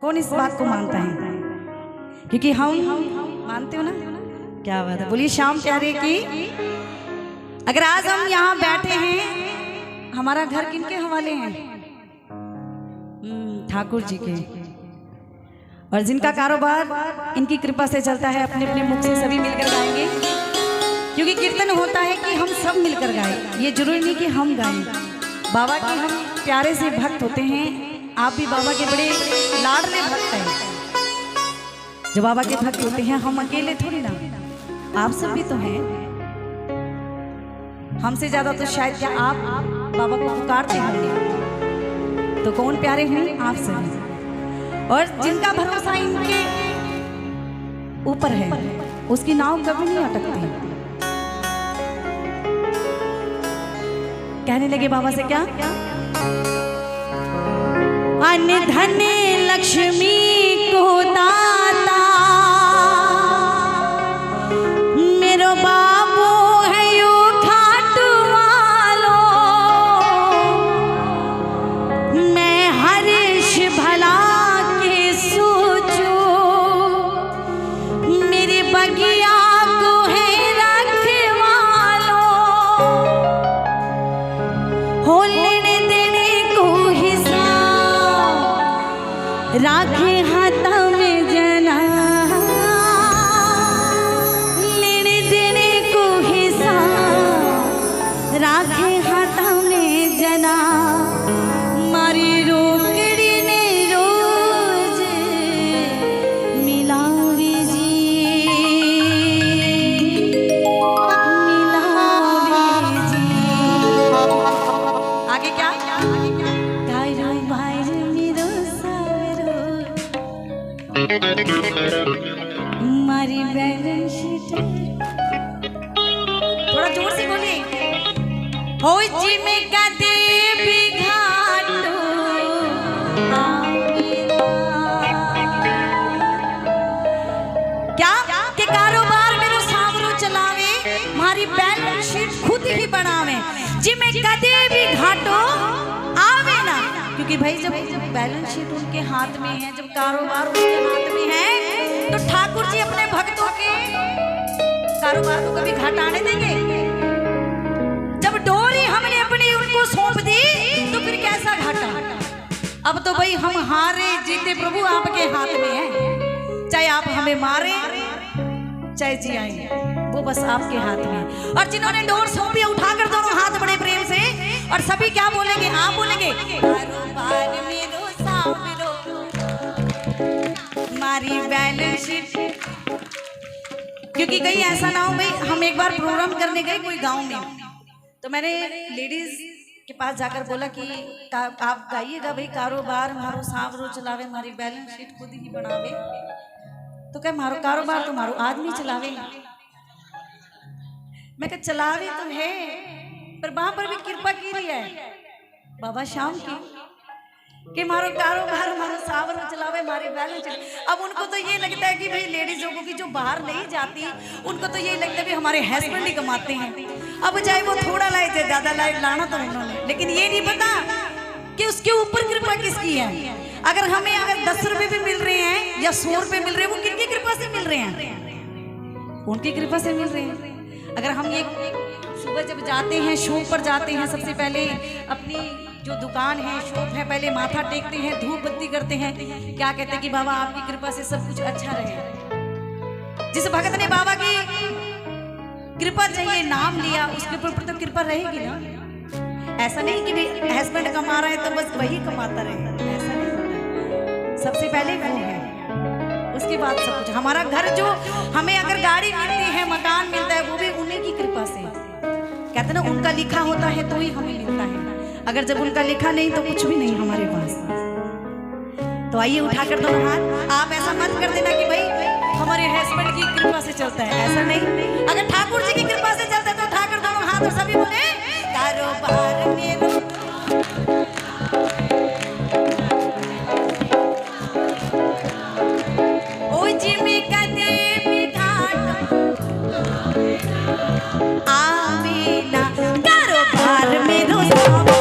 कौन इस बात को मानता है? क्योंकि हम मानते हो ना। क्या बात है, बोलिए श्याम प्यारे की। अगर आज हम यहाँ बैठे हैं, हमारा घर किनके हवाले है? ठाकुर जी के। और जिनका कारोबार इनकी कृपा से चलता है, अपने अपने मुख से सभी मिलकर गाएंगे। क्योंकि कीर्तन होता है कि हम सब मिलकर गाएं, ये जरूरी नहीं कि हम गाएं। बाबा के हम प्यारे से भक्त होते हैं। आप भी बाबा के बड़े लाडले भक्त हैं। जो बाबा के भक्त होते हैं, हम अकेले थोड़ी ना, आप सब भी तो हैं। हमसे ज्यादा तो शायद क्या आप बाबा को पुकारते होंगे। तो कौन प्यारे हैं? आप सभी। और जिनका भरोसा इनके ऊपर है, उसकी नाव कभी नहीं अटकती। कहने लगे बाबा से क्या? अन्न धन लक्ष्मी को दाता मेरो बाबू है यो खाटू वालो। मैं हर्ष भला के सोचो मेरी बगिया को है रखवालो। हो लेने देने को हिसाब राखे हाथा में जना। लेने देने को हिसाब राखे हाथा में जना। मारी रोकड़ी ने रोज मिलावे जी, मिलावे जी। आगे क्या? गायरो बायरो मेरो सावरो मारी बैलेंस शीट। थोड़ा जोर से बोलिए। हो जी में कदे भी घाटो आवेदा। क्या के कारोबार मेरो सावरो चलावे, मारी बैलेंस शीट खुद ही बनावे। जी में कदे भी घाटो आवे ना। क्योंकि भाई जब बैलेंस शीट उनके हाथ में है, जब कारोबार उनके हाथ में है, तो ठाकुर जी अपने भक्तों के कारोबार को कभी घाटा आने देंगे? जब डोरी हमने अपनी उनको सौंप दी, तो फिर कैसा घाटा? अब तो भाई हम हारे जीते प्रभु आपके हाथ में है। चाहे आप हमें मारे चाहे जी आए, वो बस आपके हाथ में। और जिन्होंने डोर सौंपी, उठाकर दोनों हाथ बड़े प्रेम से, और सभी क्या बोलेंगे? आप बोलेंगे कारोबार मेरो सावरो मारी बैलेंस शीट। क्योंकि कहीं ऐसा ना हो भाई, हम एक बार प्रोग्राम करने गए कोई गांव में, तो मैंने लेडीज के पास जाकर बोला कि आप गाइएगा भाई, कारोबार मारो सावरो चलावे मारी बैलेंस शीट खुद ही बनावे। तो क्या मारो कारोबार तो मारो आदमी चलावे। मैं कहा चलावे तो है, पर वहां पर भी कृपा की रही है बाबा श्याम की कि मारो कारोबार मारो सावरो चलावे मारी बैलेंस शीट। अब उनको तो ये लगता है कि भाई लेडीजों को की जो बाहर नहीं जाती, उनको तो ये लगता है कि हमारे हस्बैंड ही कमाते हैं। अब चाहे वो थोड़ा लाए चाहे ज्यादा लाए, लाना तो उन्होंने, लेकिन ये नहीं पता कि उसके ऊपर कृपा किसकी है। अगर हमें 10 रुपए भी मिल रहे हैं या 100 रुपए मिल रहे हैं, वो किनकी कृपा से मिल रहे हैं? उनकी कृपा से मिल रहे हैं। अगर हम ये सुबह जब जाते हैं, शॉप पर जाते हैं, सबसे पहले अपनी जो दुकान है, शॉप है, पहले माथा टेकते हैं, धूप बत्ती करते हैं, क्या कहते हैं कि बाबा आपकी कृपा से सब कुछ अच्छा रहे। जिस भगत ने बाबा की कृपा चाहिए नाम लिया, उसके ऊपर तो कृपा रहेगी ना। ऐसा नहीं कि भाई हस्बैंड कमा रहा है तो बस वही कमाता रहे, ऐसा नहीं होता। सबसे पहले वो है, उसके बाद सब कुछ। हमारा घर जो हमें अगर गाड़ी मिलती है, मकान मिलता है, वो भी उन्हीं की कृपा से। कहते ना उनका लिखा होता है तो ही हमें मिलता है, अगर जब उनका लिखा नहीं तो कुछ भी नहीं हमारे पास। तो आइए उठाकर दोनों हाथ। आप ऐसा मत कर देना कि भाई हमारे हस्बैंड की कृपा से चलता है, ऐसा नहीं। अगर ठाकुर जी की कृपा से चलता है तो उठाकर दोनों हाथ और सभी बोले कारोबार मेरो। ओ जी में कदे भी घाट आवे ना। कारोबार मेरो सावरो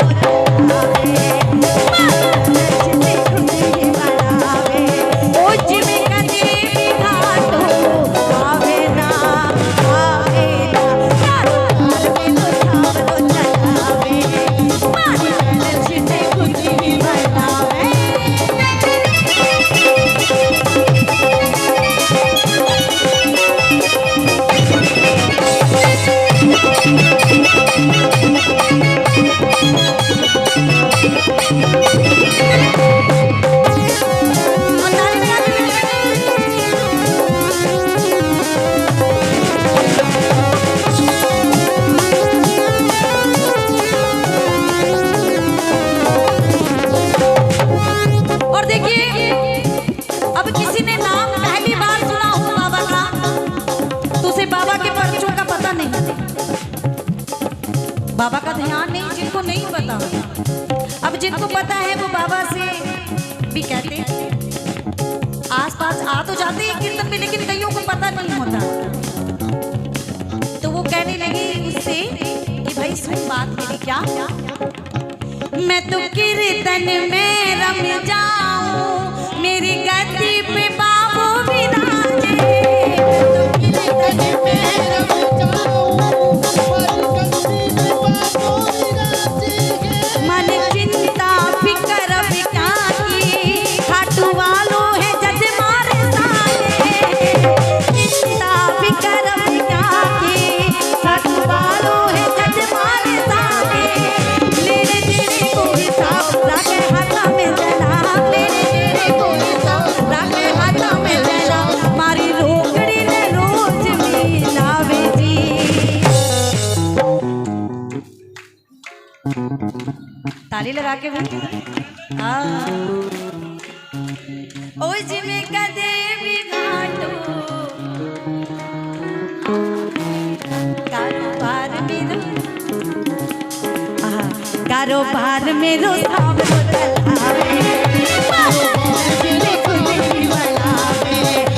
जिनको पता है वो बाबा से भी कहते आस पास आ तो जाते हैं कीर्तन में, लेकिन कईयों को पता नहीं होता। तो वो कहने लगी उससे कि भाई सुन बात मेरी, क्या मैं तो कीर्तन में रम जाऊं, मेरी गद्दी पे बाबू विराजे। मन चिंता फिकर क्या की, खाटू वालों है जज मारे सारे। चिंता फिकर क्या की, खाटू वालों है जज मारे सारे। लेने देने को हिसाब रखे हाथा में जनाब, लेने देने को हिसाब रखे हाथा में जनाब। मारी रोकड़ी ने रोज मिलावे जी। ताली लगा के भी ओ जिमें कदे भी घाटो कारोबार मेरो, कारोबार मेरो सावरो चलावे।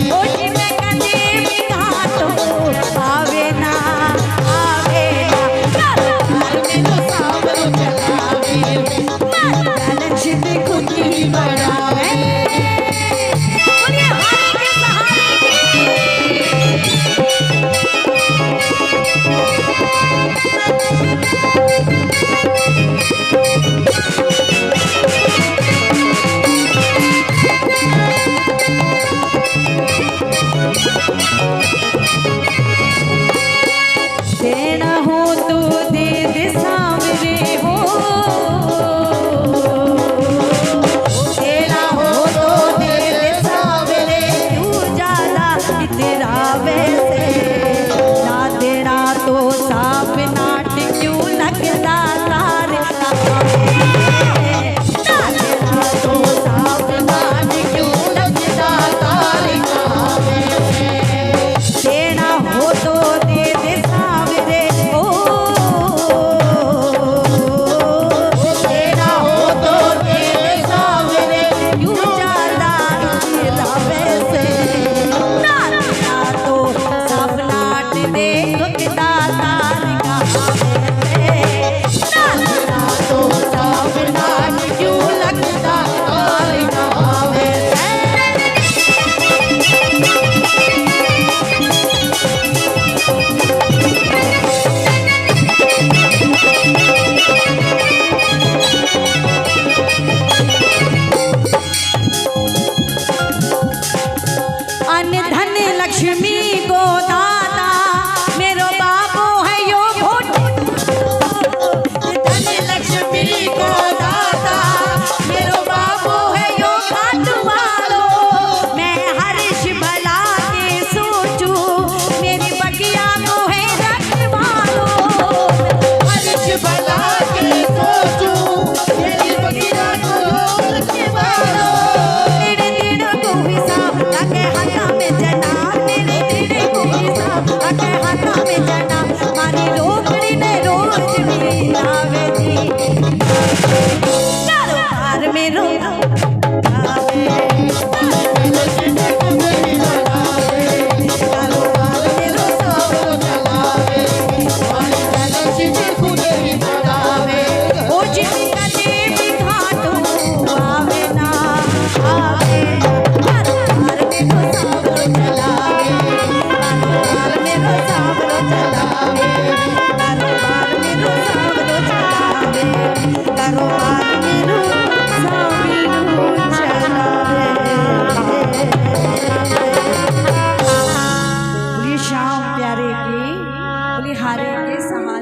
ओ जिमें कदे भी घाटो आवे ना, आवे ना, कारोबार मेरो सावरो चलावे। खुदी बढ़ावे, बोलिए हारे के सहारे देना हो तो दे दे सामने हो, हारे के सहारे।